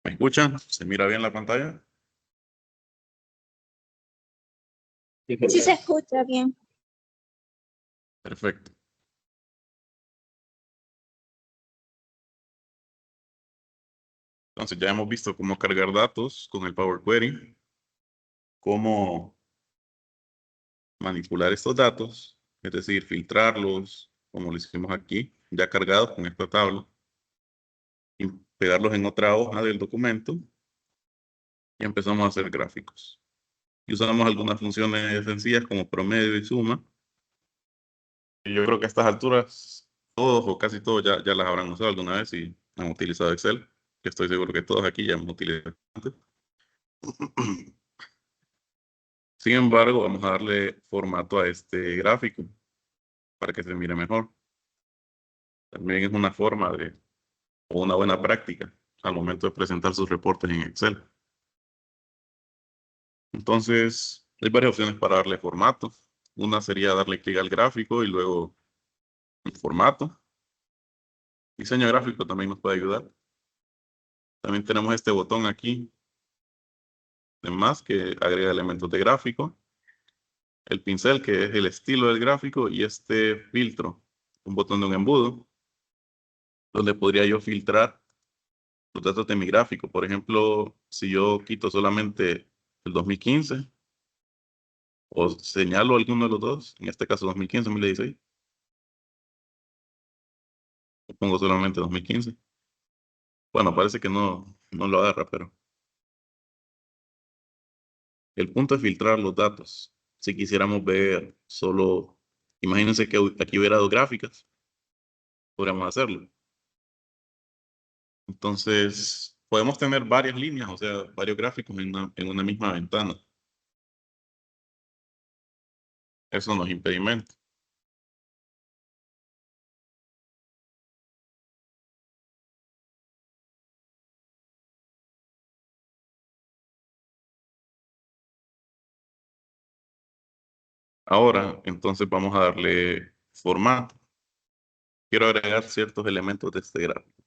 ¿Me escuchan? ¿Se mira bien la pantalla? Sí se escucha bien. Perfecto. Entonces ya hemos visto cómo cargar datos con el Power Query, cómo manipular estos datos, es decir, filtrarlos, como lo hicimos aquí, ya cargados con esta tabla, y pegarlos en otra hoja del documento y empezamos a hacer gráficos. Y usamos algunas funciones sencillas como promedio y suma. Y yo creo que a estas alturas todos o casi todos ya las habrán usado alguna vez y han utilizado Excel, que estoy seguro que todos aquí ya hemos utilizado antes. Sin embargo, vamos a darle formato a este gráfico para que se mire mejor. También es una forma o una buena práctica al momento de presentar sus reportes en Excel. Entonces, hay varias opciones para darle formato. Una sería darle clic al gráfico y luego formato. Diseño gráfico también nos puede ayudar. También tenemos este botón aquí de más que agrega elementos de gráfico. El pincel que es el estilo del gráfico y este filtro, un botón de un embudo, donde podría yo filtrar los datos de mi gráfico. Por ejemplo, si yo quito solamente el 2015 o señalo alguno de los dos, en este caso 2015, 2016, pongo solamente 2015. Bueno, parece que no lo agarra, pero el punto es filtrar los datos. Si quisiéramos ver solo, imagínense que aquí hubiera dos gráficas, podríamos hacerlo. Entonces, podemos tener varias líneas, o sea, varios gráficos en una misma ventana. Eso no es impedimento. Ahora, entonces vamos a darle formato. Quiero agregar ciertos elementos de este gráfico.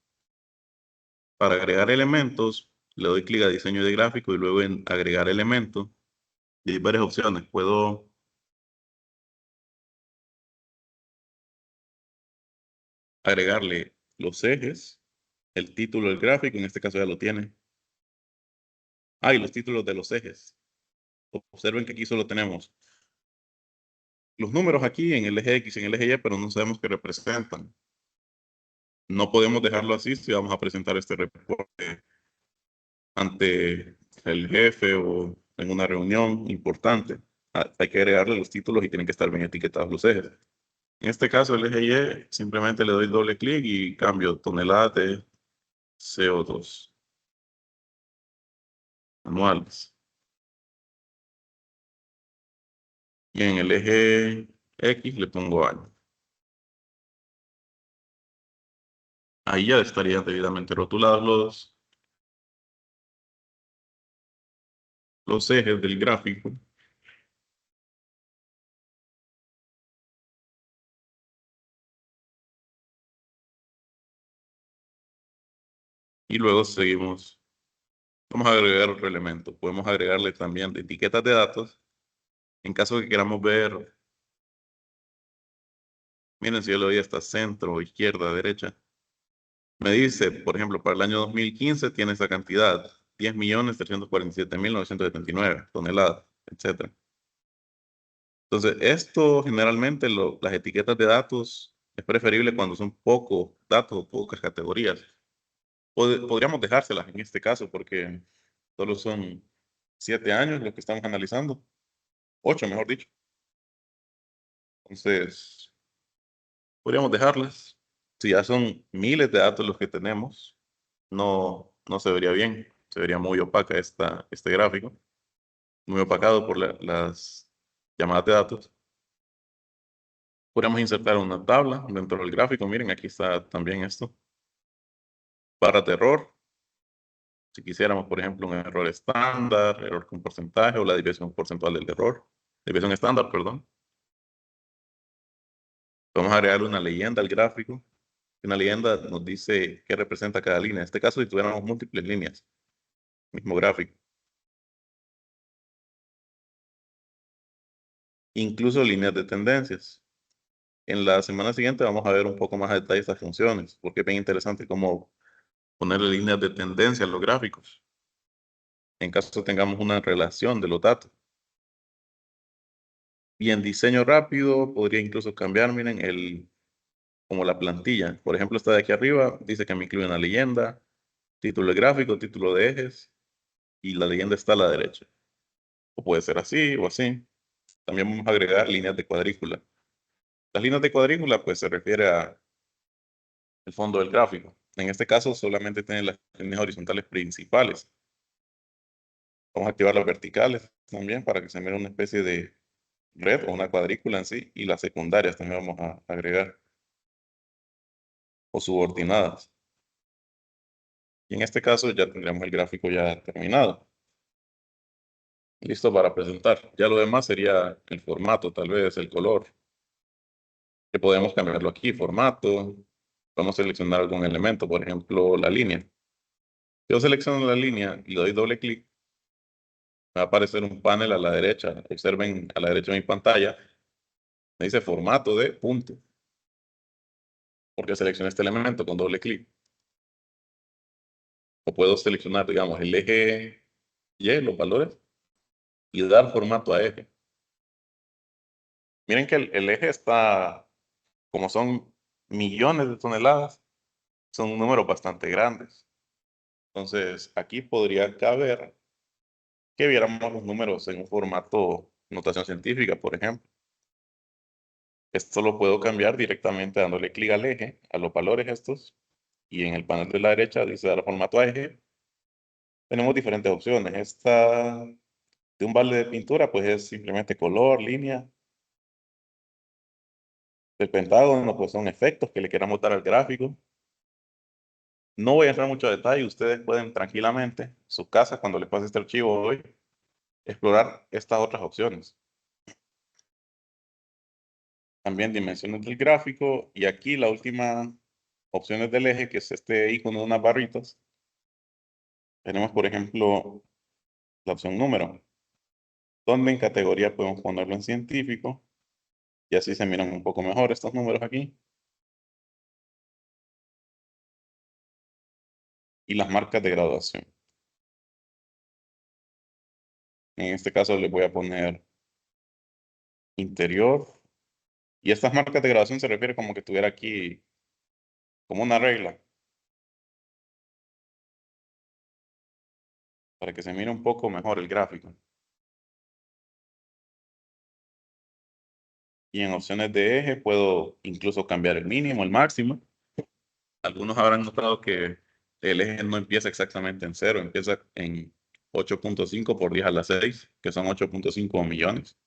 Para agregar elementos, le doy clic a diseño de gráfico y luego en agregar elementos. Y hay varias opciones. Puedo agregarle los ejes, el título del gráfico, en este caso ya lo tiene. Y los títulos de los ejes. Observen que aquí solo tenemos los números aquí en el eje X y en el eje Y, pero no sabemos qué representan. No podemos dejarlo así si vamos a presentar este reporte ante el jefe o en una reunión importante. Hay que agregarle los títulos y tienen que estar bien etiquetados los ejes. En este caso, el eje Y, simplemente le doy doble clic y cambio toneladas de CO2 anuales. Y en el eje X le pongo año. Ahí ya estarían debidamente rotulados los ejes del gráfico. Y luego seguimos. Vamos a agregar otro elemento. Podemos agregarle también de etiquetas de datos. En caso de que queramos ver, miren si yo le doy hasta centro, izquierda, derecha. Me dice, por ejemplo, para el año 2015 tiene esa cantidad, 10.347.979 toneladas, etc. Entonces, esto generalmente, las etiquetas de datos, es preferible cuando son pocos datos, pocas categorías. Podríamos dejárselas en este caso porque solo son 7 años los que estamos analizando, 8 mejor dicho. Entonces, podríamos dejarlas. Si ya son miles de datos los que tenemos, no se vería bien. Se vería muy opaca este gráfico, muy opacado por las llamadas de datos. Podríamos insertar una tabla dentro del gráfico. Miren, aquí está también esto. Barras de error. Si quisiéramos, por ejemplo, un error estándar, error con porcentaje o la desviación porcentual del error. Desviación estándar, perdón. Vamos a agregar una leyenda al gráfico. Una leyenda nos dice qué representa cada línea. En este caso, si tuviéramos múltiples líneas, mismo gráfico. Incluso líneas de tendencias. En la semana siguiente vamos a ver un poco más a detalle estas funciones, porque es bien interesante cómo ponerle líneas de tendencia a los gráficos, en caso tengamos una relación de los datos. Y en diseño rápido podría incluso cambiar, miren, como la plantilla. Por ejemplo, esta de aquí arriba dice que me incluye una leyenda, título de gráfico, título de ejes, y la leyenda está a la derecha. O puede ser así o así. También vamos a agregar líneas de cuadrícula. Las líneas de cuadrícula, pues se refiere a el fondo del gráfico. En este caso, solamente tiene las líneas horizontales principales. Vamos a activar las verticales también para que se mire una especie de red o una cuadrícula en sí. Y las secundarias también vamos a agregar. O subordinadas. Y en este caso ya tendríamos el gráfico ya terminado. Listo para presentar. Ya lo demás sería el formato, tal vez el color. Que podemos cambiarlo aquí, formato. Vamos a seleccionar algún elemento, por ejemplo, la línea. Yo selecciono la línea y le doy doble clic. Me va a aparecer un panel a la derecha. Observen a la derecha de mi pantalla. Me dice formato de punto. Porque seleccioné este elemento con doble clic. O puedo seleccionar, digamos, el eje Y, los valores, y dar formato a eje. Miren que el eje está, como son millones de toneladas, son números bastante grandes. Entonces, aquí podría caber que viéramos los números en un formato notación científica, por ejemplo. Esto lo puedo cambiar directamente dándole clic al eje, a los valores estos, y en el panel de la derecha dice dar formato a eje. Tenemos diferentes opciones. Esta de un balde de pintura, pues es simplemente color, línea. El pentágono, pues son efectos que le queramos dar al gráfico. No voy a entrar mucho detalle, ustedes pueden tranquilamente, en su casa, cuando les pase este archivo hoy, explorar estas otras opciones. También dimensiones del gráfico, y aquí la última opción del eje, que es este icono de unas barritas. Tenemos, por ejemplo, la opción número, donde en categoría podemos ponerlo en científico, y así se miran un poco mejor estos números aquí. Y las marcas de graduación. En este caso les voy a poner interior. Y estas marcas de graduación se refiere como que tuviera aquí como una regla. Para que se mire un poco mejor el gráfico. Y en opciones de eje puedo incluso cambiar el mínimo, el máximo. Algunos habrán notado que el eje no empieza exactamente en 0, empieza en 8.5 por 10 a la 6, que son 8.5 millones.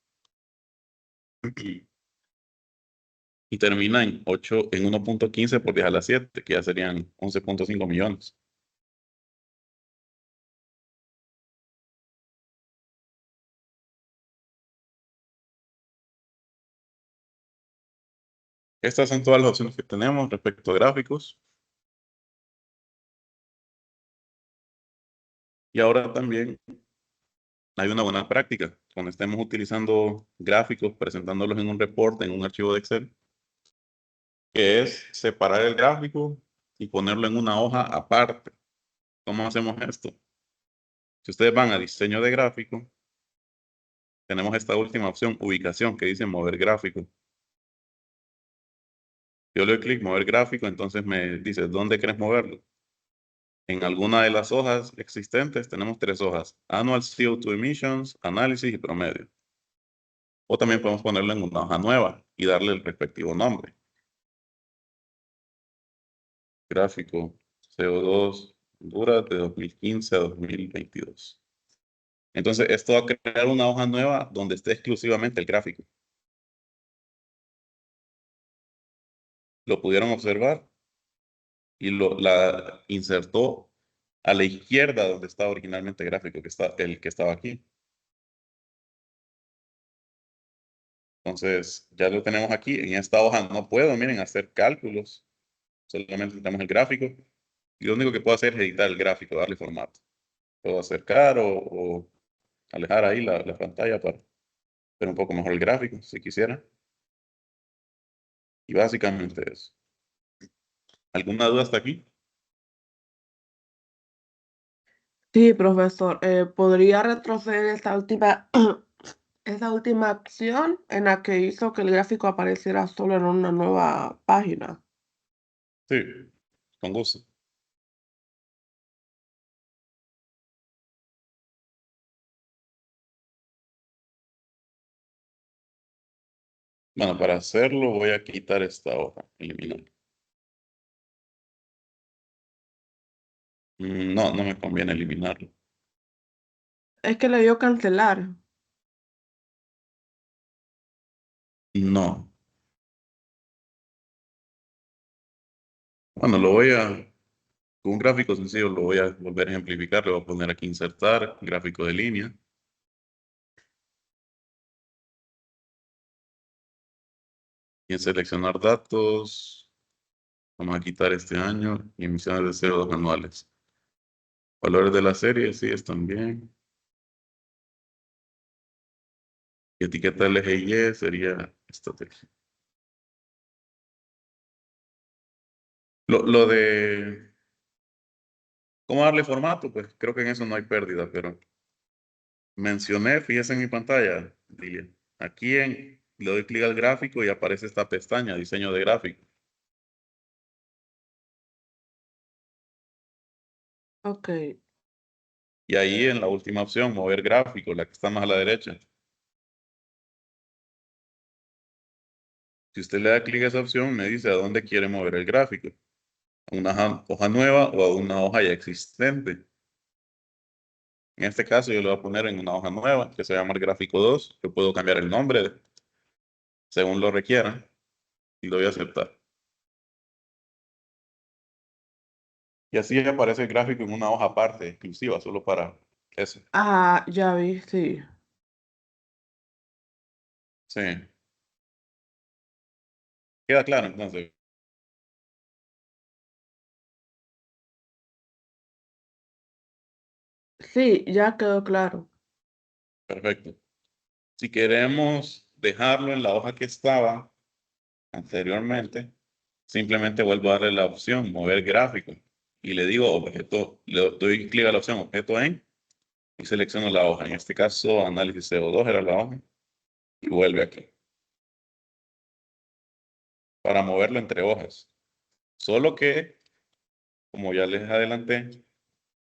Y termina en 1.15 por 10 a la 7, que ya serían 11.5 millones. Estas son todas las opciones que tenemos respecto a gráficos. Y ahora también hay una buena práctica. Cuando estemos utilizando gráficos, presentándolos en un reporte, en un archivo de Excel, que es separar el gráfico y ponerlo en una hoja aparte. ¿Cómo hacemos esto? Si ustedes van a diseño de gráfico, tenemos esta última opción, ubicación, que dice mover gráfico. Yo le doy clic, mover gráfico, entonces me dice, ¿dónde quieres moverlo? En alguna de las hojas existentes tenemos 3 hojas, Annual CO2 Emissions, Análisis y Promedio. O también podemos ponerlo en una hoja nueva y darle el respectivo nombre. Gráfico CO2 Honduras de 2015 a 2022. Entonces, esto va a crear una hoja nueva donde esté exclusivamente el gráfico. Lo pudieron observar y la insertó a la izquierda donde estaba originalmente el gráfico, el que estaba aquí. Entonces, ya lo tenemos aquí. En esta hoja no puedo, miren, hacer cálculos. Solamente tenemos el gráfico. Y lo único que puedo hacer es editar el gráfico, darle formato. Puedo acercar o alejar ahí la pantalla para ver un poco mejor el gráfico, si quisiera. Y básicamente eso. ¿Alguna duda hasta aquí? Sí, profesor. ¿Podría retroceder esta última, esta última acción en la que hizo que el gráfico apareciera solo en una nueva página? Sí, con gusto. Bueno, para hacerlo voy a quitar esta hoja, eliminar. No, no me conviene eliminarlo. Es que le dio cancelar. No. Bueno, lo voy a, con un gráfico sencillo, lo voy a volver a ejemplificar. Le voy a poner aquí insertar, gráfico de línea. Y en seleccionar datos, vamos a quitar este año y emisiones de CO2 anuales. Valores de la serie, sí, están bien. Y etiqueta LGY sería estrategia. Lo de cómo darle formato, pues creo que en eso no hay pérdida, pero mencioné, fíjese en mi pantalla, Lilia. Le doy clic al gráfico y aparece esta pestaña, diseño de gráfico. Ok. Y ahí en la última opción, mover gráfico, la que está más a la derecha. Si usted le da clic a esa opción, me dice a dónde quiere mover el gráfico. ¿A una hoja nueva o a una hoja ya existente? En este caso, yo le voy a poner en una hoja nueva, que se llama el gráfico 2. Yo puedo cambiar el nombre según lo requiera y lo voy a aceptar. Y así aparece el gráfico en una hoja aparte, exclusiva, solo para eso. Ah, ya vi, sí. Sí. Queda claro entonces. Sí, ya quedó claro. Perfecto. Si queremos dejarlo en la hoja que estaba anteriormente, simplemente vuelvo a darle la opción mover gráfico y le digo objeto, le doy clic a la opción objeto en y selecciono la hoja. En este caso, análisis CO2 era la hoja y vuelve aquí para moverlo entre hojas. Solo que, como ya les adelanté,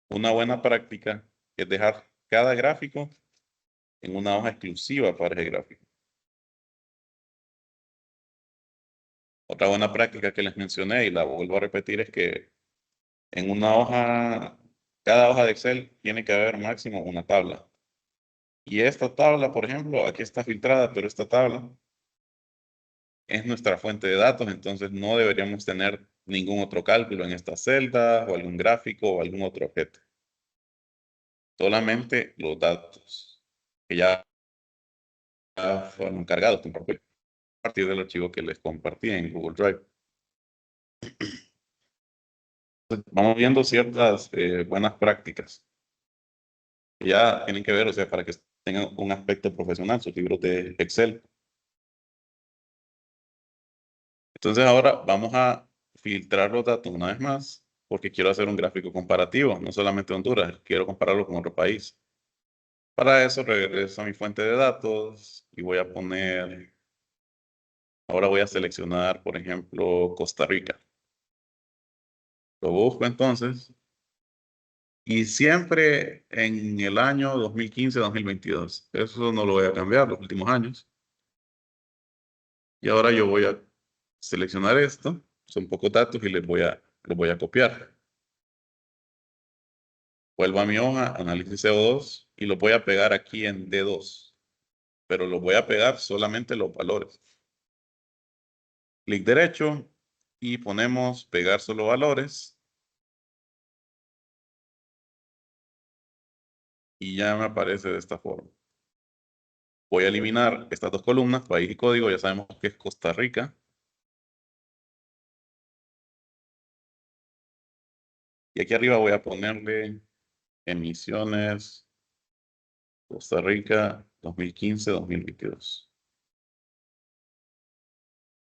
una buena práctica es dejar cada gráfico en una hoja exclusiva para ese gráfico. Otra buena práctica que les mencioné y la vuelvo a repetir es que en una hoja, cada hoja de Excel tiene que haber máximo una tabla. Y esta tabla, por ejemplo, aquí está filtrada, pero esta tabla es nuestra fuente de datos, entonces no deberíamos tener ningún otro cálculo en esta celda o algún gráfico o algún otro objeto. Solamente los datos que ya fueron cargados a partir del archivo que les compartí en Google Drive. Vamos viendo ciertas buenas prácticas que ya tienen que ver, o sea, para que tengan un aspecto profesional, sus libros de Excel. Entonces ahora vamos a filtrar los datos una vez más, porque quiero hacer un gráfico comparativo, no solamente Honduras, quiero compararlo con otro país. Para eso regreso a mi fuente de datos y voy a poner, ahora voy a seleccionar, por ejemplo, Costa Rica. Lo busco entonces y siempre en el año 2015-2022. Eso no lo voy a cambiar los últimos años. Y ahora yo voy a seleccionar esto, son pocos datos y los voy a copiar. Vuelvo a mi hoja, análisis CO2 y lo voy a pegar aquí en D2, pero lo voy a pegar solamente los valores. Clic derecho y ponemos pegar solo valores y ya me aparece de esta forma. Voy a eliminar estas dos columnas, país y código, ya sabemos que es Costa Rica. Y aquí arriba voy a ponerle emisiones, Costa Rica, 2015-2022.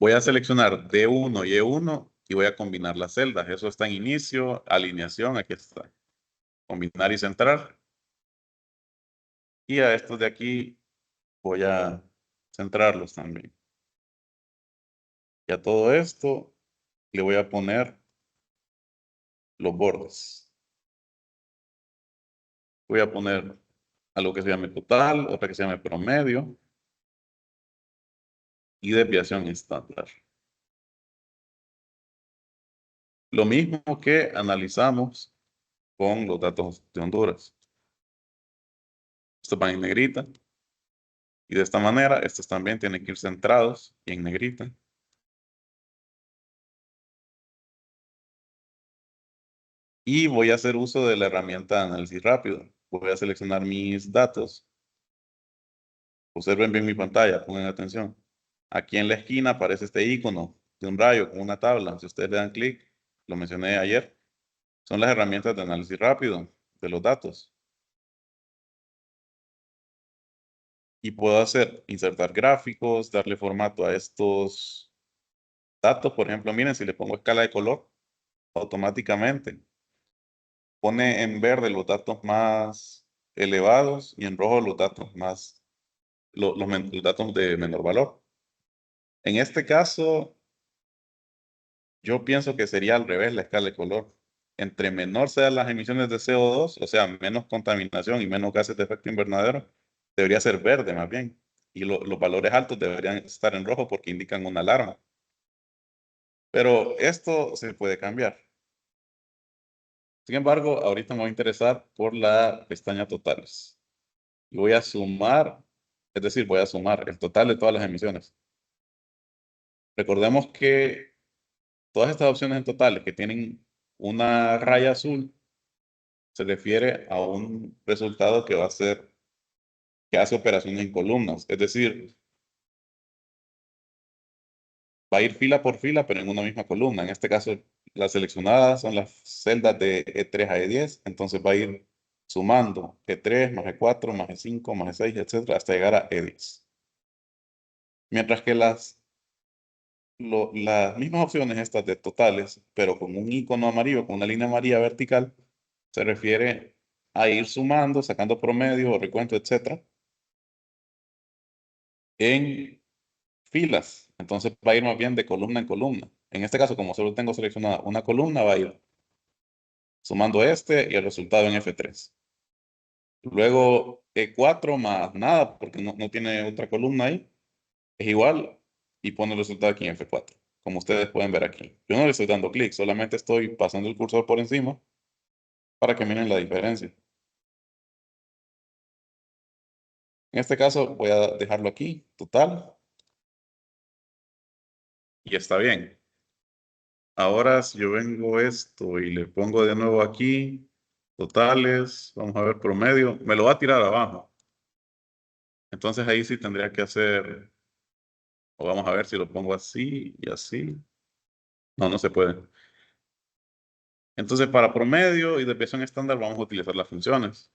Voy a seleccionar D1 y E1 y voy a combinar las celdas. Eso está en inicio, alineación, aquí está. Combinar y centrar. Y a estos de aquí voy a centrarlos también. Y a todo esto le voy a poner los bordes. Voy a poner algo que se llame total, otra que se llame promedio y desviación estándar. Lo mismo que analizamos con los datos de Honduras. Estos van en negrita. Y de esta manera, estos también tienen que ir centrados y en negrita. Y voy a hacer uso de la herramienta de análisis rápido. Voy a seleccionar mis datos. Observen bien mi pantalla, pongan atención. Aquí en la esquina aparece este icono de un rayo con una tabla. Si ustedes le dan clic, lo mencioné ayer, son las herramientas de análisis rápido de los datos. Y puedo insertar gráficos, darle formato a estos datos. Por ejemplo, miren, si le pongo escala de color, automáticamente pone en verde los datos más elevados y en rojo los datos los datos de menor valor. En este caso, yo pienso que sería al revés la escala de color. Entre menor sean las emisiones de CO2, o sea, menos contaminación y menos gases de efecto invernadero, debería ser verde más bien. Y los valores altos deberían estar en rojo porque indican una alarma. Pero esto se puede cambiar. Sin embargo, ahorita me voy a interesar por la pestaña totales. Y voy a sumar, es decir, voy a sumar el total de todas las emisiones. Recordemos que todas estas opciones en totales que tienen una raya azul se refiere a un resultado que va a ser, que hace operaciones en columnas. Es decir, va a ir fila por fila, pero en una misma columna. En este caso, las seleccionadas son las celdas de E3 a E10. Entonces va a ir sumando E3 más E4 más E5 más E6, etcétera, hasta llegar a E10. Mientras que las mismas opciones estas de totales, pero con un icono amarillo, con una línea amarilla vertical, se refiere a ir sumando, sacando promedio, recuento, etcétera, en filas. Entonces va a ir más bien de columna en columna. En este caso, como solo tengo seleccionada una columna, va a ir sumando este y el resultado en F3. Luego E4 más nada, porque no tiene otra columna ahí, es igual y pone el resultado aquí en F4, como ustedes pueden ver aquí. Yo no le estoy dando clic, solamente estoy pasando el cursor por encima para que miren la diferencia. En este caso voy a dejarlo aquí, total. Y está bien. Ahora si yo vengo esto y le pongo de nuevo aquí, totales, vamos a ver promedio, me lo va a tirar abajo. Entonces ahí sí tendría que hacer, o vamos a ver si lo pongo así y así. No, no se puede. Entonces para promedio y desviación estándar vamos a utilizar las funciones.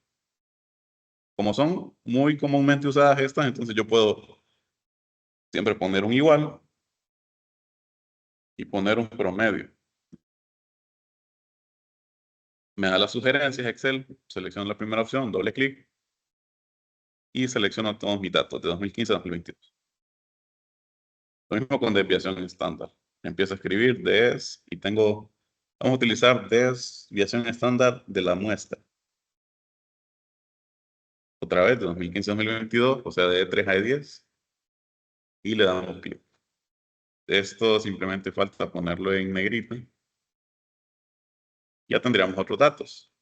Como son muy comúnmente usadas estas, entonces yo puedo siempre poner un igual y poner un promedio. Me da las sugerencias Excel, selecciono la primera opción, doble clic y selecciono todos mis datos de 2015 a 2022. Lo mismo con desviación estándar. Empiezo a escribir des y vamos a utilizar desviación estándar de la muestra. Otra vez de 2015 a 2022, o sea de E3 a E10 y le damos clic. Esto simplemente falta ponerlo en negrita. Ya tendríamos otros datos.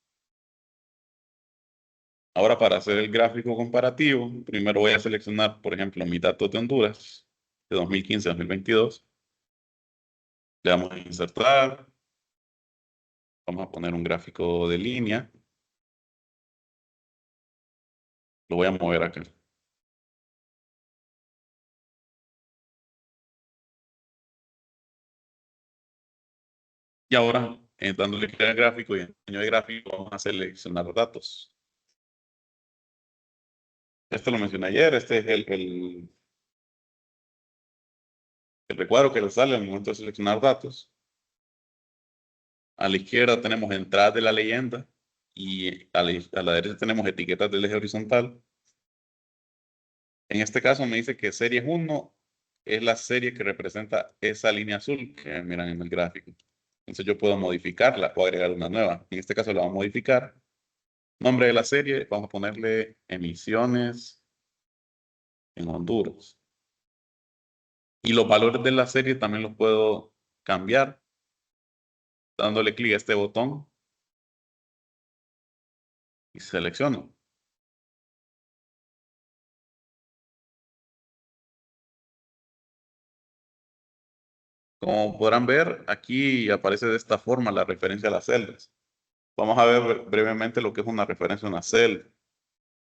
Ahora para hacer el gráfico comparativo, primero voy a seleccionar, por ejemplo, mis datos de Honduras de 2015 a 2022. Le damos a insertar. Vamos a poner un gráfico de línea. Lo voy a mover acá. Y ahora dándole clic al gráfico y en diseño de gráfico vamos a seleccionar los datos. Esto lo mencioné ayer, este es el recuadro que le sale al momento de seleccionar datos. A la izquierda tenemos entradas de la leyenda y a la derecha tenemos etiquetas del eje horizontal. En este caso me dice que serie 1 es la serie que representa esa línea azul que miran en el gráfico. Entonces yo puedo modificarla, puedo agregar una nueva. En este caso la vamos a modificar. Nombre de la serie, vamos a ponerle emisiones en Honduras. Y los valores de la serie también los puedo cambiar dándole clic a este botón y selecciono. Como podrán ver, aquí aparece de esta forma la referencia a las celdas. Vamos a ver brevemente lo que es una referencia a una celda.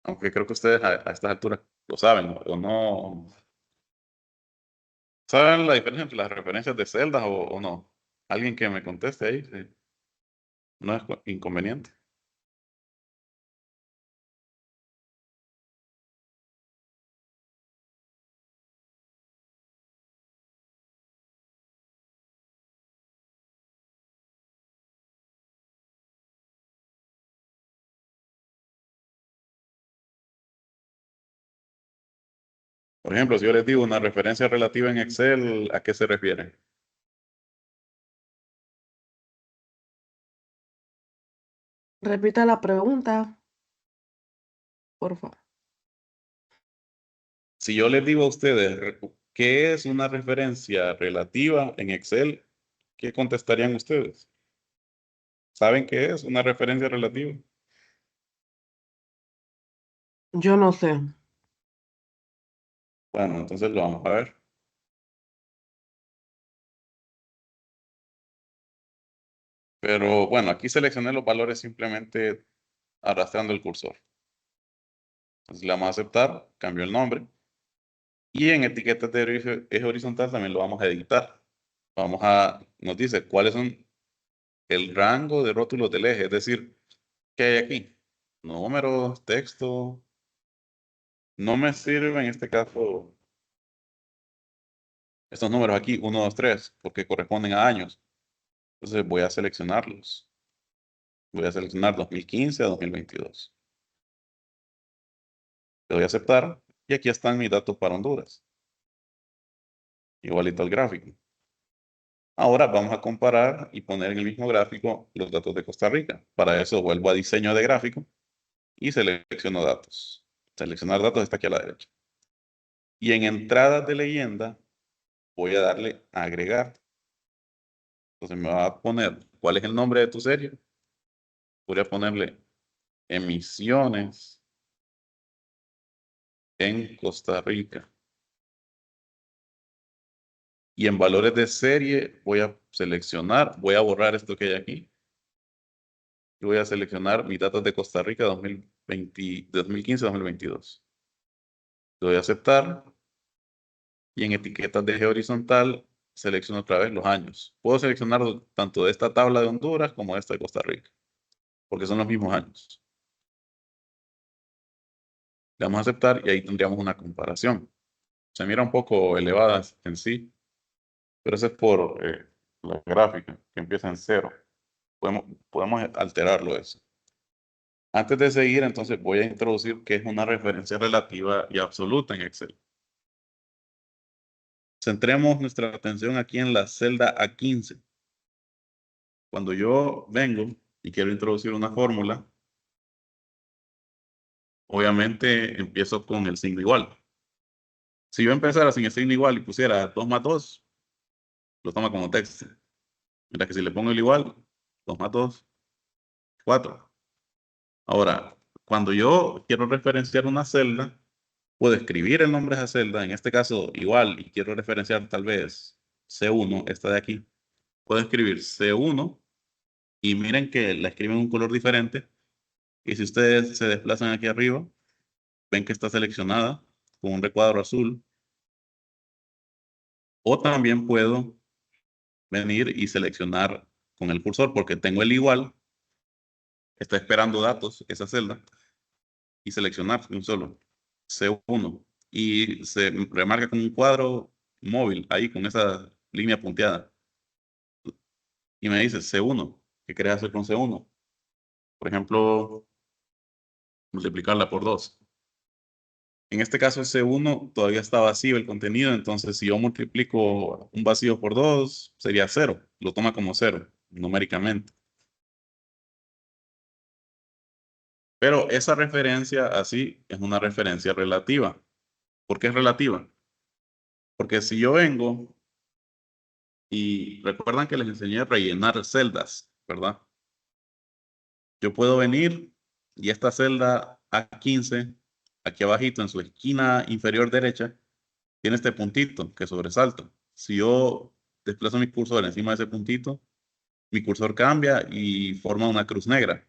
Aunque creo que ustedes a estas alturas lo saben, o no. ¿Saben la diferencia entre las referencias de celdas o no? Alguien que me conteste ahí, sí. No es inconveniente. Por ejemplo, si yo les digo una referencia relativa en Excel, ¿a qué se refiere? Repita la pregunta, por favor. Si yo les digo a ustedes, ¿qué es una referencia relativa en Excel? ¿Qué contestarían ustedes? ¿Saben qué es una referencia relativa? Yo no sé. Bueno, entonces lo vamos a ver. Pero bueno, aquí seleccioné los valores simplemente arrastrando el cursor. Entonces le vamos a aceptar, cambio el nombre. Y en etiquetas de eje horizontal también lo vamos a editar. Nos dice cuáles son el rango de rótulos del eje, es decir, ¿qué hay aquí? Números, texto. No me sirve en este caso estos números aquí, 1, 2, 3, porque corresponden a años. Entonces voy a seleccionarlos. Voy a seleccionar 2015 a 2022. Le doy a aceptar y aquí están mis datos para Honduras. Igualito al gráfico. Ahora vamos a comparar y poner en el mismo gráfico los datos de Costa Rica. Para eso vuelvo a diseño de gráfico y selecciono datos. Seleccionar datos está aquí a la derecha. Y en entradas de leyenda voy a darle a agregar. Entonces me va a poner cuál es el nombre de tu serie. Voy a ponerle emisiones en Costa Rica. Y en valores de serie voy a seleccionar, voy a borrar esto que hay aquí. Y voy a seleccionar mis datos de Costa Rica 2015-2022. Le doy a aceptar. Y en etiquetas de eje horizontal selecciono otra vez los años. Puedo seleccionar tanto de esta tabla de Honduras como de esta de Costa Rica, porque son los mismos años. Le damos a aceptar y ahí tendríamos una comparación. Se mira un poco elevada en sí, pero eso es por la gráfica, que empieza en 0. Podemos alterarlo eso. Antes de seguir, entonces voy a introducir qué es una referencia relativa y absoluta en Excel. Centremos nuestra atención aquí en la celda A15. Cuando yo vengo y quiero introducir una fórmula, obviamente empiezo con el signo igual. Si yo empezara sin el signo igual y pusiera 2 más 2, lo toma como texto. Mira que si le pongo el igual, 2 más 2, 4. Ahora, cuando yo quiero referenciar una celda, puedo escribir el nombre de esa celda, en este caso igual, y quiero referenciar tal vez C1, esta de aquí. Puedo escribir C1 y miren que la escriben en un color diferente. Y si ustedes se desplazan aquí arriba, ven que está seleccionada con un recuadro azul. O también puedo venir y seleccionar con el cursor porque tengo el igual. Está esperando datos, esa celda, y seleccionar un solo, C1. Y se remarca con un cuadro móvil ahí con esa línea punteada. Y me dice C1, ¿qué querés hacer con C1? Por ejemplo, multiplicarla por 2. En este caso, C1 todavía está vacío el contenido, entonces si yo multiplico un vacío por 2, sería 0. Lo toma como 0, numéricamente. Pero esa referencia así es una referencia relativa. ¿Por qué es relativa? Porque si yo vengo y recuerdan que les enseñé a rellenar celdas, ¿verdad? Yo puedo venir y esta celda A15, aquí abajito en su esquina inferior derecha, tiene este puntito que sobresalta. Si yo desplazo mi cursor encima de ese puntito, mi cursor cambia y forma una cruz negra.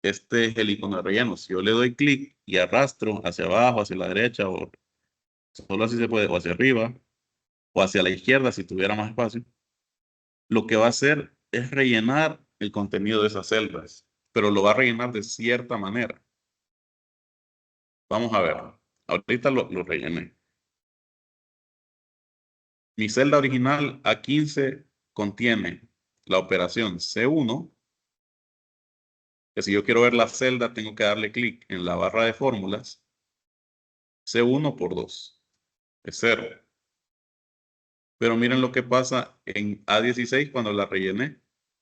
Este es el icono de relleno. Si yo le doy clic y arrastro hacia abajo, hacia la derecha, o solo así se puede, o hacia arriba, o hacia la izquierda si tuviera más espacio, lo que va a hacer es rellenar el contenido de esas celdas, pero lo va a rellenar de cierta manera. Vamos a ver. Ahorita lo rellené. Mi celda original A15 contiene la operación C1, que si yo quiero ver la celda, tengo que darle clic en la barra de fórmulas. C1 por 2 es 0. Pero miren lo que pasa en A16 cuando la rellené.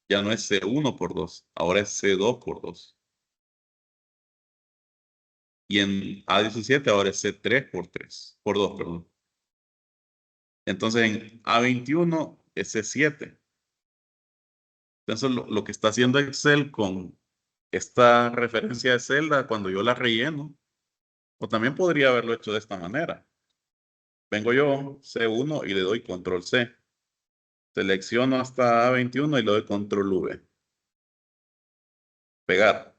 Ya no es C1 por 2, ahora es C2 por 2. Y en A17 ahora es C3 por 3, por 2, perdón. Entonces en A21 es C7. Entonces lo que está haciendo Excel con esta referencia de celda, cuando yo la relleno, o también podría haberlo hecho de esta manera. Vengo yo, C1, y le doy Control C. Selecciono hasta A21 y le doy Control V. Pegar.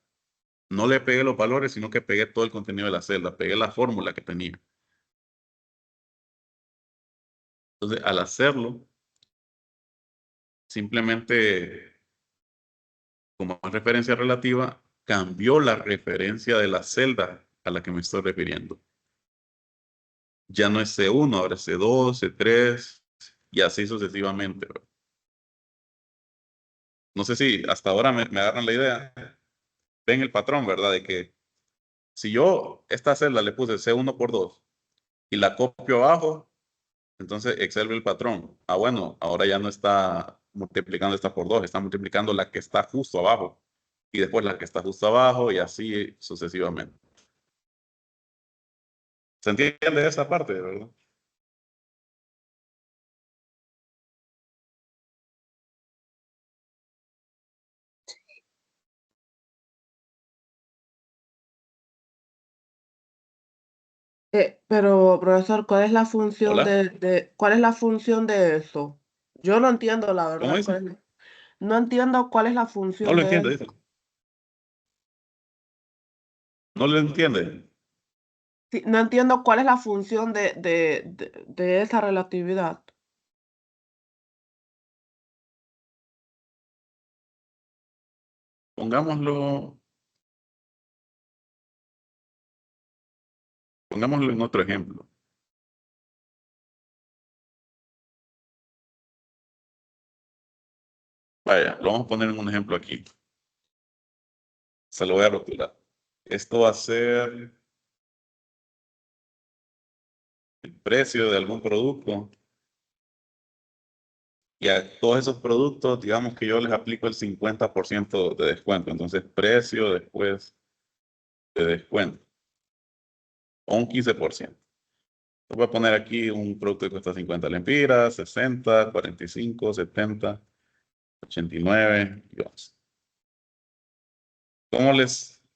No le pegué los valores, sino que pegué todo el contenido de la celda. Pegué la fórmula que tenía. Entonces, al hacerlo, simplemente, como es referencia relativa, cambió la referencia de la celda a la que me estoy refiriendo. Ya no es C1, ahora es C2, C3, y así sucesivamente. No sé si hasta ahora me agarran la idea. Ven el patrón, ¿verdad? De que si yo esta celda le puse C1 por 2 y la copio abajo, entonces Excel ve el patrón. Ah, bueno, ahora ya no está multiplicando esta por 2, está multiplicando la que está justo abajo. Y después la que está justo abajo y así sucesivamente. ¿Se entiende esa parte, verdad? Pero, profesor, ¿cuál es la función ¿Hola? cuál es la función de eso? Yo no entiendo, la ¿Cómo verdad, dice? no entiendo cuál es la No función lo de entiende, eso. dice. No lo entiende. Sí, no entiendo cuál es la función de esa relatividad. Pongámoslo en otro ejemplo. Vaya, lo vamos a poner en un ejemplo aquí. Se lo voy a rotular. Esto va a ser el precio de algún producto. Y a todos esos productos, digamos que yo les aplico el 50% de descuento. Entonces, precio después de descuento. O un 15%. Voy a poner aquí un producto que cuesta 50 lempiras, 60, 45, 70, 89 y 11. ¿Cómo les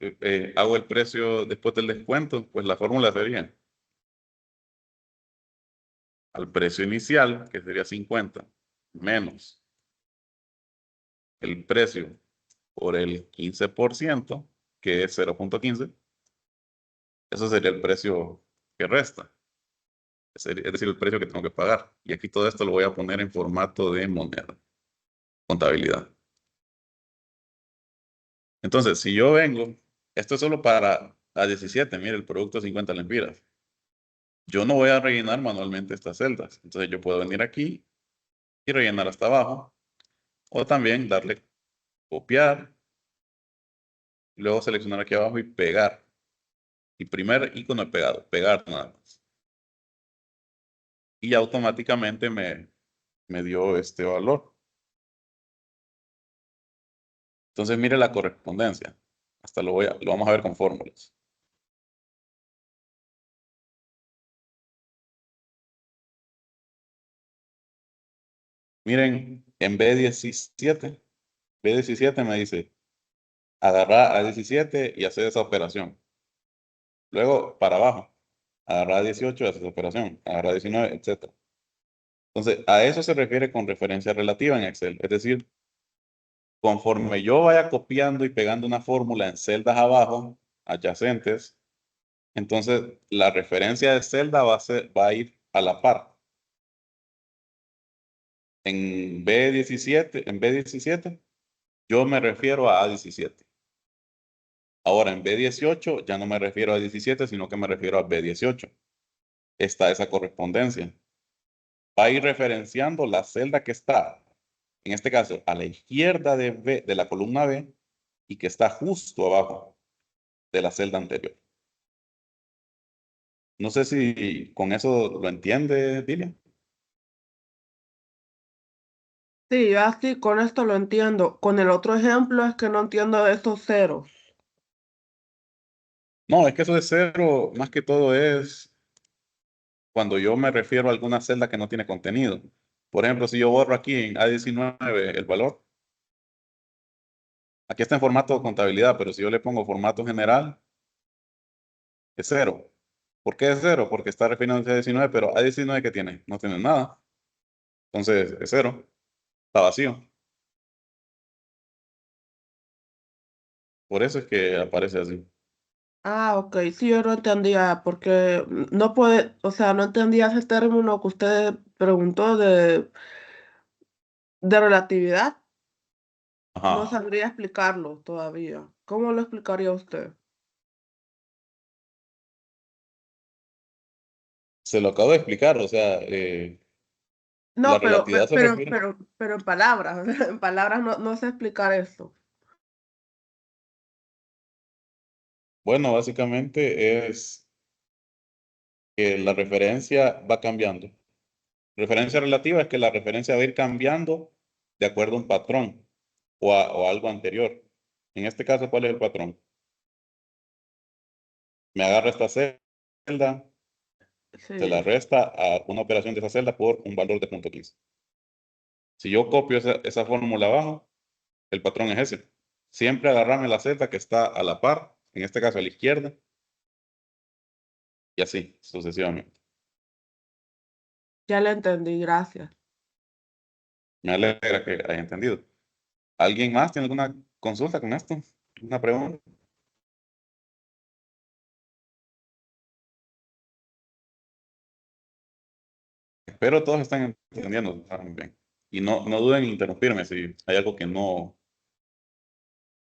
hago el precio después del descuento? Pues la fórmula sería al precio inicial, que sería 50, menos el precio por el 15%, que es 0.15. Eso sería el precio que resta. Es decir, el precio que tengo que pagar. Y aquí todo esto lo voy a poner en formato de moneda. contabilidad. Entonces, si yo vengo, esto es solo para A17, mire, el producto 50 lempiras. Yo no voy a rellenar manualmente estas celdas. Entonces yo puedo venir aquí y rellenar hasta abajo. O también darle copiar. Y luego seleccionar aquí abajo y pegar. Y primer icono de pegado. Pegar nada más. Y automáticamente me dio este valor. Entonces mire la correspondencia. Hasta lo vamos a ver con fórmulas. Miren, en B17 me dice agarrar a 17 y hacer esa operación. Luego, para abajo, agarrar a 18 y hacer esa operación. Agarrar a 19, etc. Entonces, a eso se refiere con referencia relativa en Excel. Es decir, conforme yo vaya copiando y pegando una fórmula en celdas abajo, adyacentes, entonces la referencia de celda va a ir a la par. En B17, yo me refiero a A17. Ahora en B18 ya no me refiero a 17, sino que me refiero a B18. Está esa correspondencia. Va a ir referenciando la celda que está, en este caso, a la izquierda de la columna B y que está justo abajo de la celda anterior. No sé si con eso lo entiende, Dilia. Sí, yo así con esto lo entiendo. Con el otro ejemplo es que no entiendo de esos ceros. No, es que eso de cero, más que todo es cuando yo me refiero a alguna celda que no tiene contenido. Por ejemplo, si yo borro aquí en A19 el valor, aquí está en formato de contabilidad, pero si yo le pongo formato general, es cero. ¿Por qué es cero? Porque está refiriéndose a 19, pero A19 ¿qué tiene? No tiene nada. Entonces es cero. Está vacío. Por eso es que aparece así. Ah, ok, sí, yo no entendía, porque no puede, o sea, no entendía ese término que usted preguntó de relatividad. No Ajá. sabría explicarlo todavía. ¿Cómo lo explicaría usted? Se lo acabo de explicar, o sea, la No, relatividad se refiere. pero en palabras, o sea, en palabras no sé explicar eso. Bueno, básicamente es que la referencia va cambiando. Referencia relativa es que la referencia va a ir cambiando de acuerdo a un patrón o algo anterior. En este caso, ¿cuál es el patrón? Me agarra esta celda, se la Sí, resta a una operación de esa celda por un valor de 0.15. Si yo copio esa fórmula abajo, el patrón es ese. Siempre agarrarme la celda que está a la par, en este caso a la izquierda, y así sucesivamente. ya le entendí, gracias. Me alegra que haya entendido. ¿Alguien más tiene alguna consulta con esto? ¿Una pregunta? Espero todos estén entendiendo. Está muy bien. Y no duden en interrumpirme si hay algo que no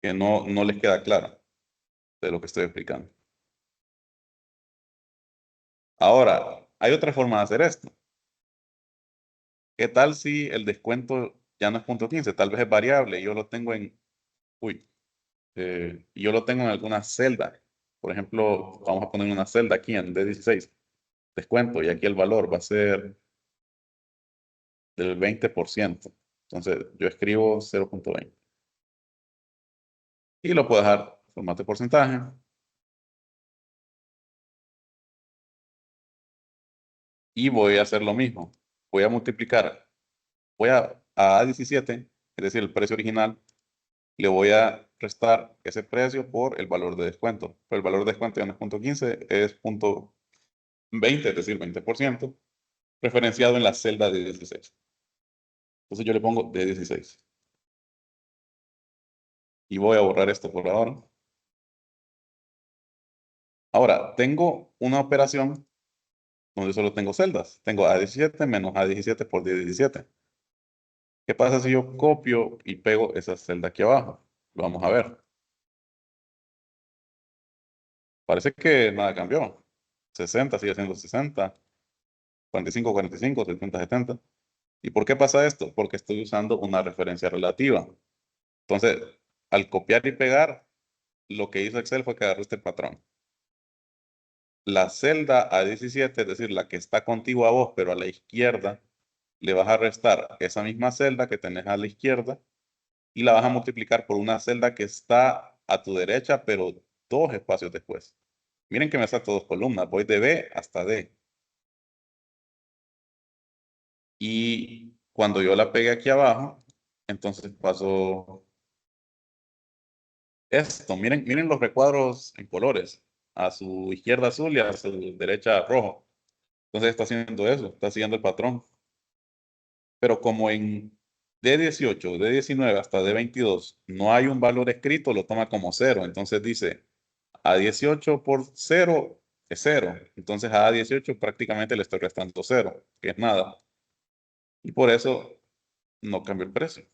les queda claro de lo que estoy explicando. Ahora, hay otra forma de hacer esto. ¿Qué tal si el descuento ya no es 0.15? Tal vez es variable y yo lo tengo yo lo tengo en alguna celda. Por ejemplo, vamos a poner una celda aquí en D16, descuento, y aquí el valor va a ser del 20%. Entonces, yo escribo 0.20. Y lo puedo dejar en formato de porcentaje. Y voy a hacer lo mismo. Voy a multiplicar. Voy a A17, es decir, el precio original, le voy a restar ese precio por el valor de descuento. Pero el valor de descuento ya no es 0.15, es 0.20, es decir, 20%, referenciado en la celda de 16. Entonces yo le pongo de 16. Y voy a borrar esto por ahora. Ahora, tengo una operación donde solo tengo celdas. Tengo A17 menos A17 por D17. ¿Qué pasa si yo copio y pego esa celda aquí abajo? Lo vamos a ver. Parece que nada cambió. 60 sigue siendo 60. 45, 45, 70, 70. ¿Y por qué pasa esto? Porque estoy usando una referencia relativa. Entonces, al copiar y pegar, lo que hizo Excel fue que agarró este patrón. La celda A17, es decir, la que está contigua a vos, pero a la izquierda, le vas a restar esa misma celda que tenés a la izquierda y la vas a multiplicar por una celda que está a tu derecha, pero 2 espacios después. Miren que me salto 2 columnas. Voy de B hasta D. Y cuando yo la pegue aquí abajo, entonces paso esto. Miren los recuadros en colores. A su izquierda azul y a su derecha rojo. Entonces está haciendo eso, está siguiendo el patrón. Pero como en D18, D19 hasta D22 no hay un valor escrito, lo toma como 0. Entonces dice, A18 por 0 es 0. Entonces a A18 prácticamente le estoy restando 0, que es nada. Y por eso no cambia el precio.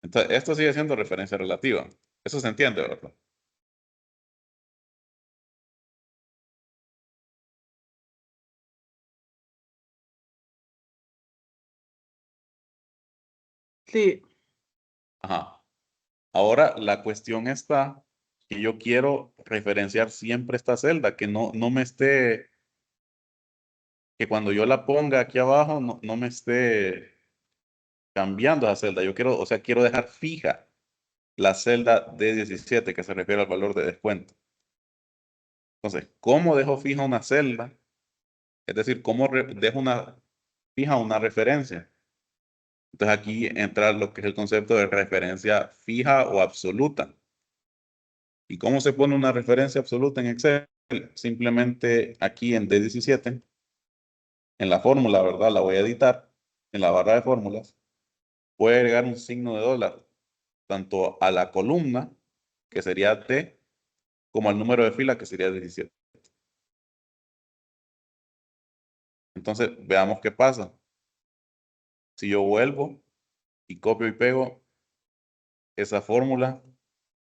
Entonces, esto sigue siendo referencia relativa. Eso se entiende, ¿verdad? Sí, Ajá. Ahora la cuestión está que yo quiero referenciar siempre esta celda, que no me esté, que cuando yo la ponga aquí abajo no me esté cambiando esa celda. Yo quiero, o sea, quiero dejar fija la celda D17 que se refiere al valor de descuento. Entonces, ¿cómo dejo fija una celda? Es decir, ¿cómo dejo fija una referencia? Entonces aquí entra lo que es el concepto de referencia fija o absoluta. ¿Y cómo se pone una referencia absoluta en Excel? Simplemente aquí en D17, en la fórmula, ¿verdad? La voy a editar. En la barra de fórmulas, voy a agregar un signo de dólar, tanto a la columna, que sería D, como al número de fila, que sería 17. Entonces, veamos qué pasa. Si yo vuelvo y copio y pego esa fórmula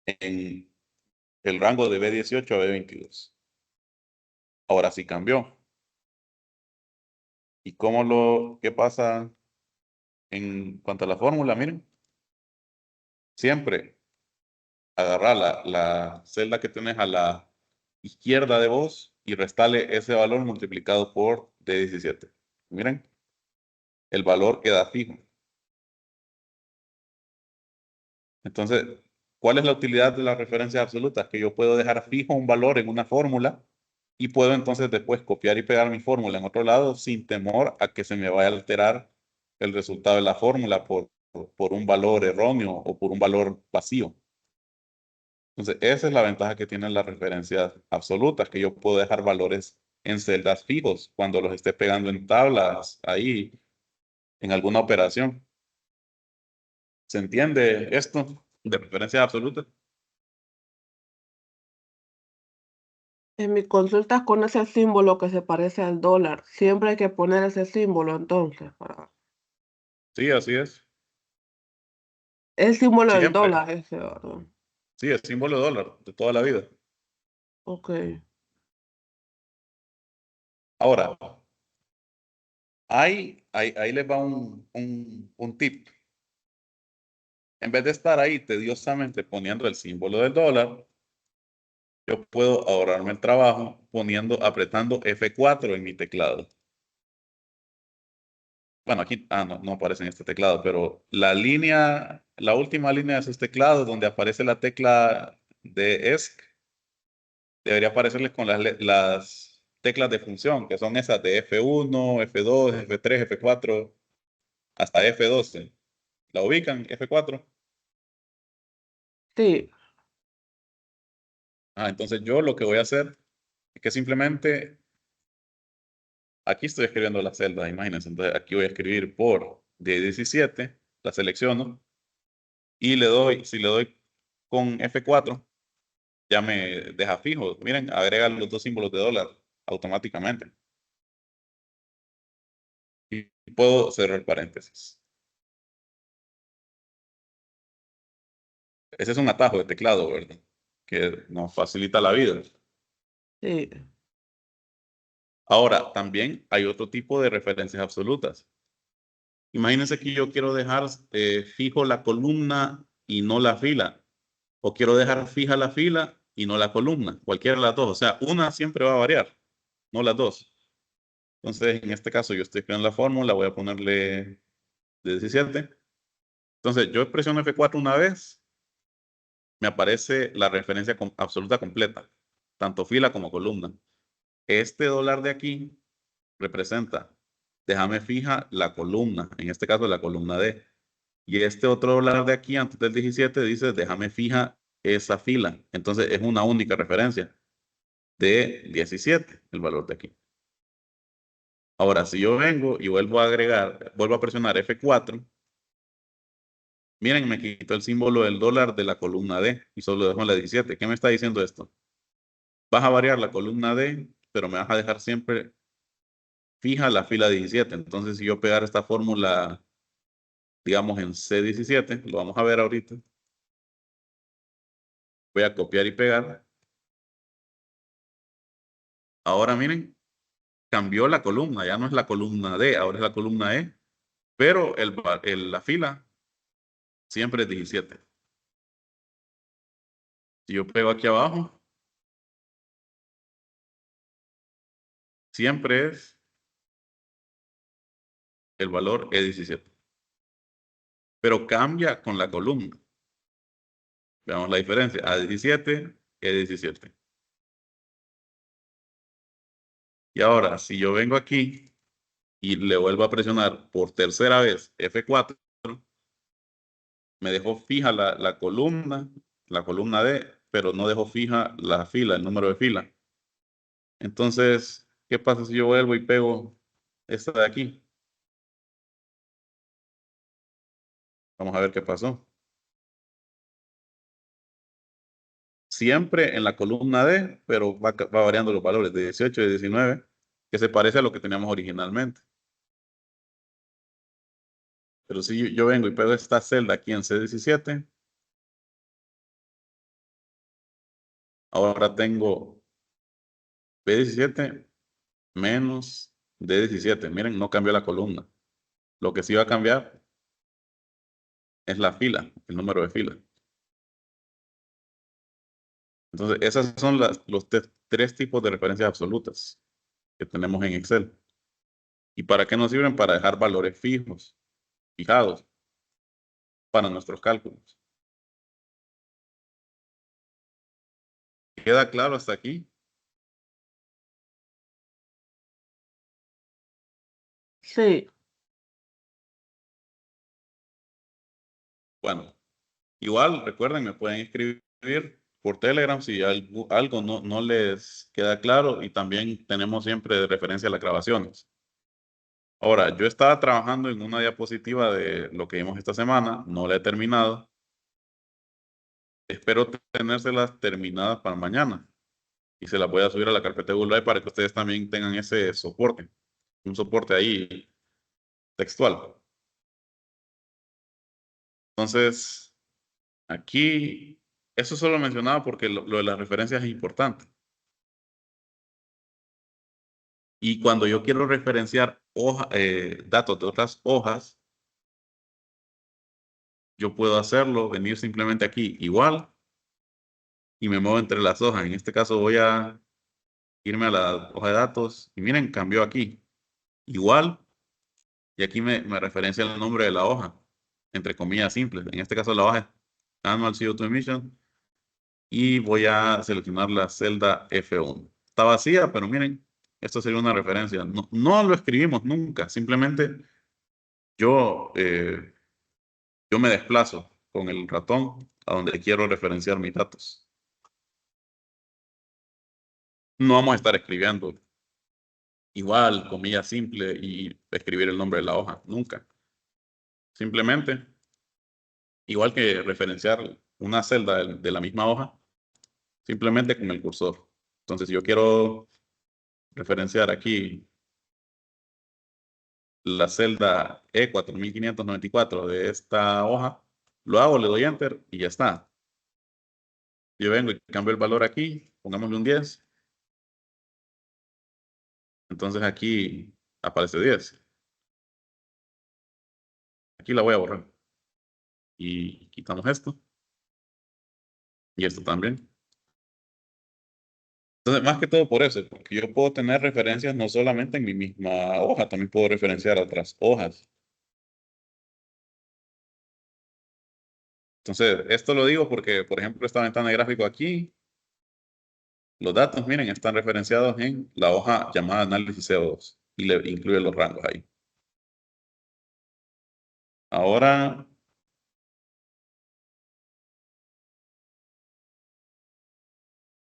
en el rango de B18 a B22. Ahora sí cambió. ¿Y qué pasa en cuanto a la fórmula? Miren, siempre agarrar la celda que tenés a la izquierda de vos y restale ese valor multiplicado por D17. Miren, el valor queda fijo. Entonces, ¿cuál es la utilidad de las referencias absolutas? Que yo puedo dejar fijo un valor en una fórmula y puedo entonces después copiar y pegar mi fórmula en otro lado sin temor a que se me vaya a alterar el resultado de la fórmula por un valor erróneo o por un valor vacío. Entonces, esa es la ventaja que tienen las referencias absolutas, que yo puedo dejar valores en celdas fijos cuando los esté pegando en tablas ahí en alguna operación. ¿Se entiende esto de referencias absolutas? en mis consultas con ese símbolo que se parece al dólar, siempre hay que poner ese símbolo entonces. Sí, así es. El símbolo del Siempre. dólar ese, ¿verdad? Sí, es símbolo de dólar de toda la vida. Ok. Ahora, ahí les va un tip. En vez de estar ahí tediosamente poniendo el símbolo del dólar, yo puedo ahorrarme el trabajo apretando F4 en mi teclado. Bueno, aquí, no aparece en este teclado, pero la última línea de esos teclados donde aparece la tecla de ESC, debería aparecerles con las teclas de función, que son esas de F1, F2, F3, F4, hasta F12. ¿La ubican? F4. Sí, Entonces yo lo que voy a hacer es que simplemente, aquí estoy escribiendo la celda, imagínense. Entonces aquí voy a escribir por D17, la selecciono, y si le doy con F4, ya me deja fijo. Miren, agrega los dos símbolos de dólar automáticamente. Y puedo cerrar el paréntesis. Ese es un atajo de teclado, ¿verdad? Que nos facilita la vida. Sí. Ahora, también hay otro tipo de referencias absolutas. Imagínense que yo quiero dejar fijo la columna y no la fila. O quiero dejar fija la fila y no la columna. Cualquiera de las dos. O sea, una siempre va a variar, no las dos. Entonces, en este caso, yo estoy creando la fórmula. Voy a ponerle de 17. Entonces, yo presiono F4 una vez. Me aparece la referencia absoluta completa. Tanto fila como columna. Este dólar de aquí representa, déjame fija la columna, en este caso la columna D. Y este otro dólar de aquí, antes del 17, dice, déjame fija esa fila. Entonces es una única referencia de 17, el valor de aquí. Ahora, si yo vengo y vuelvo a agregar, vuelvo a presionar F4, miren, me quitó el símbolo del dólar de la columna D y solo dejo en la 17. ¿Qué me está diciendo esto? Vas a variar la columna D, pero me vas a dejar siempre fija la fila 17. Entonces, si yo pegar esta fórmula, digamos en C17, lo vamos a ver ahorita. Voy a copiar y pegar. Ahora miren, cambió la columna, ya no es la columna D, ahora es la columna E, pero la fila siempre es 17. Si yo pego aquí abajo, siempre es el valor E17. Pero cambia con la columna. Veamos la diferencia. A17, E17. Y ahora, si yo vengo aquí y le vuelvo a presionar por tercera vez F4, me dejó fija la columna D, pero no dejó fija la fila, el número de fila. Entonces, ¿qué pasa si yo vuelvo y pego esta de aquí? Vamos a ver qué pasó. Siempre en la columna D, pero va variando los valores de 18 y 19, que se parece a lo que teníamos originalmente. Pero si yo vengo y pego esta celda aquí en C17, ahora tengo B17 menos D17. Miren, no cambió la columna. Lo que sí va a cambiar es la fila, el número de fila. Entonces, esas son los tres tipos de referencias absolutas que tenemos en Excel. ¿Y para qué nos sirven? Para dejar valores fijados para nuestros cálculos. ¿Queda claro hasta aquí? Sí. Bueno, igual recuerden, me pueden escribir por Telegram si algo no les queda claro, y también tenemos siempre de referencia a las grabaciones. Ahora, yo estaba trabajando en una diapositiva de lo que vimos esta semana, no la he terminado. Espero tenérselas terminadas para mañana y se las voy a subir a la carpeta de Google Drive para que ustedes también tengan ese soporte, un soporte ahí textual. Entonces, aquí, eso solo mencionaba porque lo de las referencias es importante. Y cuando yo quiero referenciar datos de otras hojas, yo puedo hacerlo, venir simplemente aquí igual y me muevo entre las hojas. En este caso voy a irme a la hoja de datos y miren, cambió aquí. Igual, y aquí me referencia el nombre de la hoja, entre comillas simples. En este caso la hoja es Annual CO2 Emission y voy a seleccionar la celda F1. Está vacía, pero miren, esto sería una referencia. No lo escribimos nunca, simplemente yo, yo me desplazo con el ratón a donde quiero referenciar mis datos. No vamos a estar escribiendo igual, comilla simple y escribir el nombre de la hoja, nunca. Simplemente, igual que referenciar una celda de la misma hoja, simplemente con el cursor. Entonces, si yo quiero referenciar aquí la celda E4594 de esta hoja, lo hago, le doy Enter y ya está. Yo vengo y cambio el valor aquí, pongámosle un 10. Entonces aquí aparece 10. Aquí la voy a borrar. Y quitamos esto. Y esto también. Entonces, más que todo por eso, porque yo puedo tener referencias no solamente en mi misma hoja, también puedo referenciar otras hojas. Entonces, esto lo digo porque, por ejemplo, esta ventana de gráfico aquí, los datos, miren, están referenciados en la hoja llamada análisis CO2 y le incluye los rangos ahí. Ahora,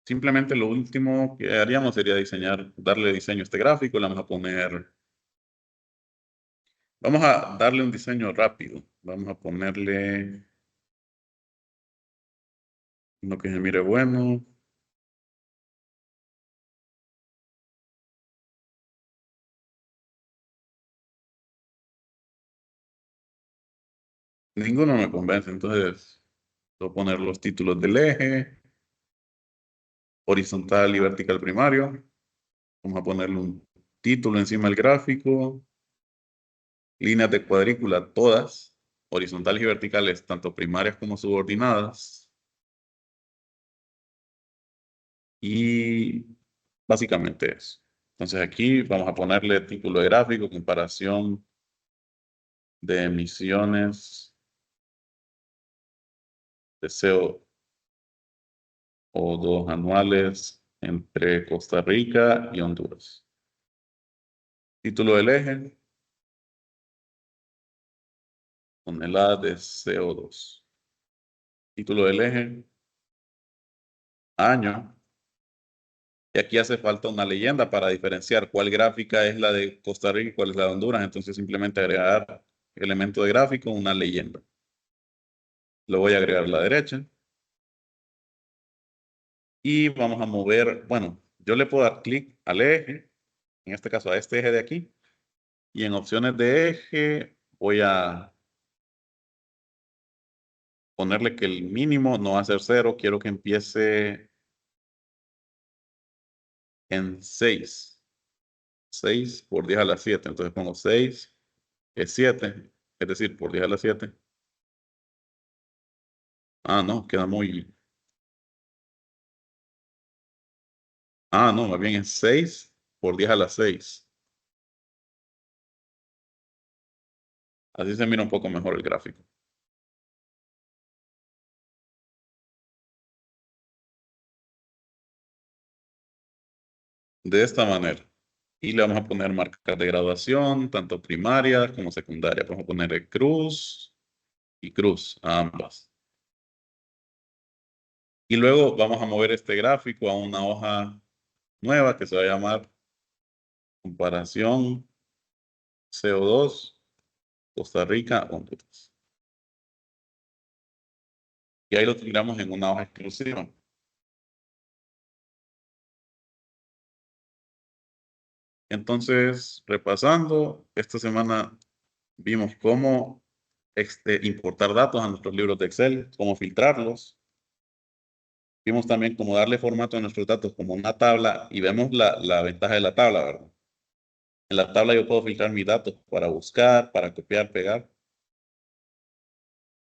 simplemente lo último que haríamos sería darle diseño a este gráfico. Le vamos a darle un diseño rápido. Vamos a ponerle uno que se mire bueno. Ninguno me convence, entonces voy a poner los títulos del eje, horizontal y vertical primario. Vamos a ponerle un título encima del gráfico, líneas de cuadrícula todas, horizontales y verticales, tanto primarias como subordinadas. Y básicamente eso. Entonces aquí vamos a ponerle título de gráfico, comparación de emisiones de CO2 anuales entre Costa Rica y Honduras. Título del eje, toneladas de CO2. Título del eje, año. Y aquí hace falta una leyenda para diferenciar cuál gráfica es la de Costa Rica y cuál es la de Honduras. Entonces simplemente agregar elemento de gráfico, una leyenda. Lo voy a agregar a la derecha. Y vamos a mover, bueno, yo le puedo dar clic al eje, en este caso a este eje de aquí. Y en opciones de eje voy a ponerle que el mínimo no va a ser 0. Quiero que empiece en 6. 6 por 10 a la 7. Entonces pongo 6 es 7. Es decir, por 10 a la 7. Ah, no, queda muy... Ah, no, más bien es 6 por 10 a la 6. Así se mira un poco mejor el gráfico. De esta manera. Y le vamos a poner marcas de graduación, tanto primarias como secundarias. Vamos a ponerle cruz y cruz a ambas. Y luego vamos a mover este gráfico a una hoja nueva que se va a llamar comparación CO2 Costa Rica, Honduras. Y ahí lo tiramos en una hoja exclusiva. Entonces, repasando, esta semana vimos cómo importar datos a nuestros libros de Excel, cómo filtrarlos. Vimos también cómo darle formato a nuestros datos como una tabla y vemos la ventaja de la tabla, ¿verdad? En la tabla yo puedo filtrar mis datos para buscar, para copiar, pegar.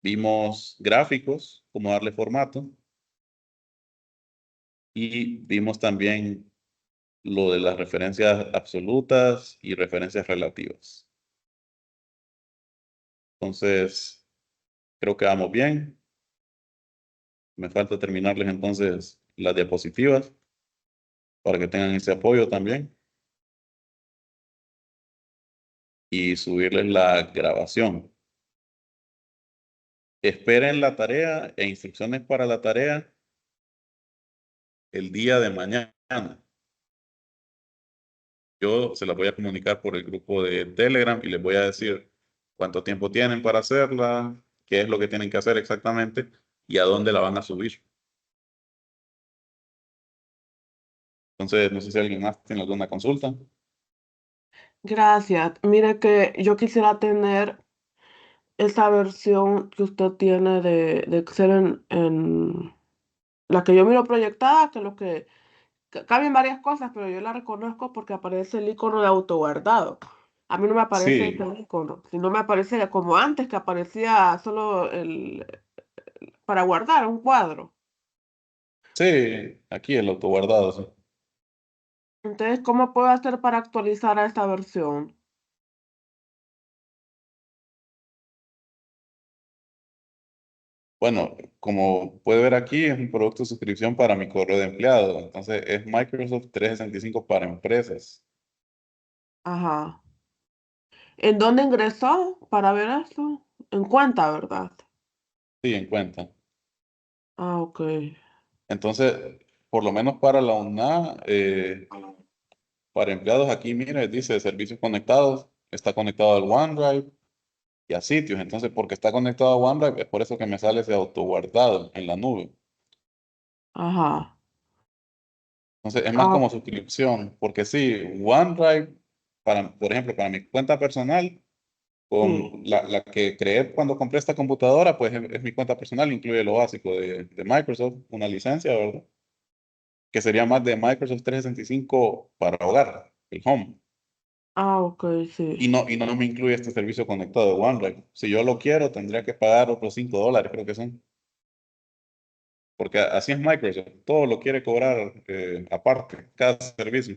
Vimos gráficos, cómo darle formato. Y vimos también lo de las referencias absolutas y referencias relativas. Entonces, creo que vamos bien. Me falta terminarles entonces las diapositivas para que tengan ese apoyo también. Y subirles la grabación. Esperen la tarea e instrucciones para la tarea el día de mañana. Yo se las voy a comunicar por el grupo de Telegram y les voy a decir cuánto tiempo tienen para hacerla, qué es lo que tienen que hacer exactamente y a dónde la van a subir. Entonces, no sé si alguien más tiene alguna consulta. Gracias. Mire que yo quisiera tener esa versión que usted tiene de Excel en la que yo miro proyectada, que lo que cambian varias cosas, pero yo la reconozco porque aparece el icono de autoguardado. A mí no me aparece Sí, ese icono, sino me aparece como antes, que aparecía solo para guardar un cuadro. sí, aquí el autoguardado, sí. Entonces, ¿cómo puedo hacer para actualizar a esta versión? Bueno, como puede ver aquí, es un producto de suscripción para mi correo de empleado. Entonces, es Microsoft 365 para empresas. Ajá. ¿En dónde ingresó para ver eso? En cuenta, ¿verdad? Sí, en cuenta. Ah, ok. Entonces, por lo menos para la UNA, para empleados aquí, mire, dice servicios conectados, está conectado al OneDrive y a sitios. Entonces, porque está conectado a OneDrive, es por eso que me sale ese autoguardado en la nube. Ajá. Entonces, es más Ah, como suscripción, porque sí, OneDrive, por ejemplo, para mi cuenta personal, sí. con la que creé cuando compré esta computadora, pues es mi cuenta personal, incluye lo básico de Microsoft, una licencia, ¿verdad? Que sería más de Microsoft 365 para hogar, el Home. Ah, ok, sí. Y no me incluye este servicio conectado de OneDrive. Si yo lo quiero, tendría que pagar otros $5, creo que son. Porque así es Microsoft, todo lo quiere cobrar aparte, cada servicio.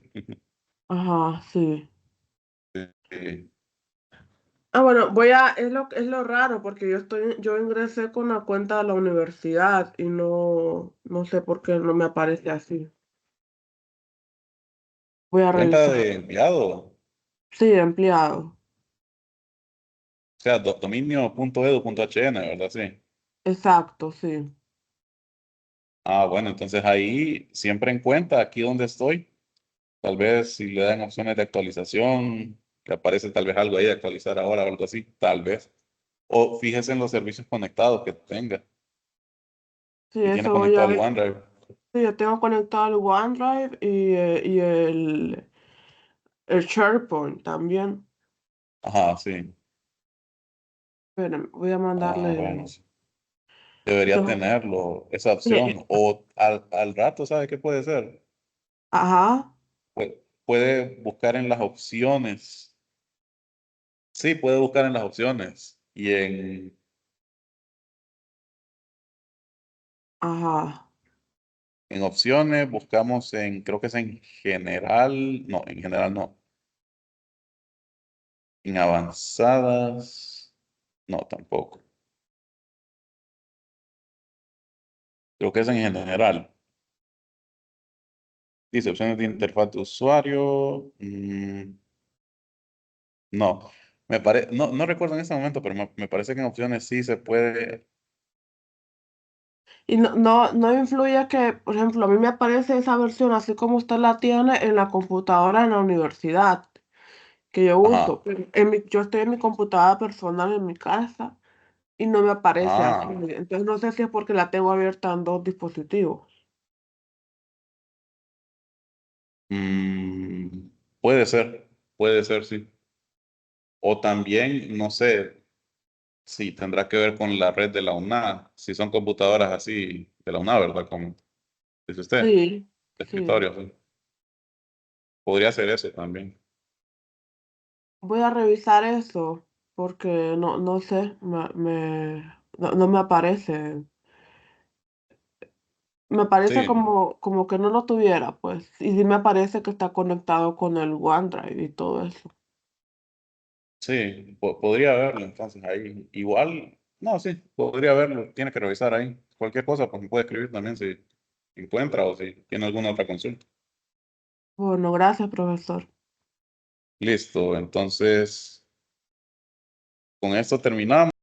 Ajá, sí. Eh, Ah, bueno, es lo raro, porque yo ingresé con la cuenta de la universidad y no sé por qué no me aparece así. Voy a Cuenta revisar. de empleado, o Sí, empleado. sea, dominio.edu.hn, ¿verdad? Sí. Exacto, sí. Ah, bueno, entonces ahí siempre en cuenta, aquí donde estoy, tal vez si le dan opciones de actualización, que aparece tal vez algo ahí de actualizar ahora o algo así, tal vez. O fíjese en los servicios conectados que tenga, Sí, si tiene eso voy a conectado el ver. OneDrive. Sí, yo tengo conectado el OneDrive y el SharePoint también. Ajá, sí. Espérame, voy a Ah, bueno, mandarle. sí. Debería Yo- tenerlo, esa eh, opción. O al rato, ¿sabe qué puede ser? Ajá, Puede buscar en las opciones. Sí, puede buscar en las opciones. Y ajá. en opciones buscamos creo que es en general, no, en general no. En avanzadas, no, tampoco. Creo que es en general. Dice opciones de interfaz de usuario. No, no recuerdo en este momento, pero me parece que en opciones sí se puede. Y no influye que, por ejemplo, a mí me aparece esa versión así como usted la tiene en la computadora en la universidad que yo uso. Ajá. Pero yo estoy en mi computadora personal en mi casa y no me aparece así. Ah, Entonces no sé si es porque la tengo abierta en dos dispositivos. mm, puede ser, sí. O también, no sé, si tendrá que ver con la red de la UNA, si son computadoras así de la UNA, ¿verdad? Como dice usted, Sí, de sí. escritorio, sí. Podría ser eso también. Voy a revisar eso porque no sé, no me aparece. Me parece Sí, como que no lo tuviera, pues. Y sí me parece que está conectado con el OneDrive y todo eso. sí, podría verlo entonces ahí. Igual, no, sí, podría verlo, tiene que revisar ahí. Cualquier cosa, pues me puede escribir también si encuentra o si tiene alguna otra consulta. Bueno, gracias, profesor. Listo, entonces con esto terminamos.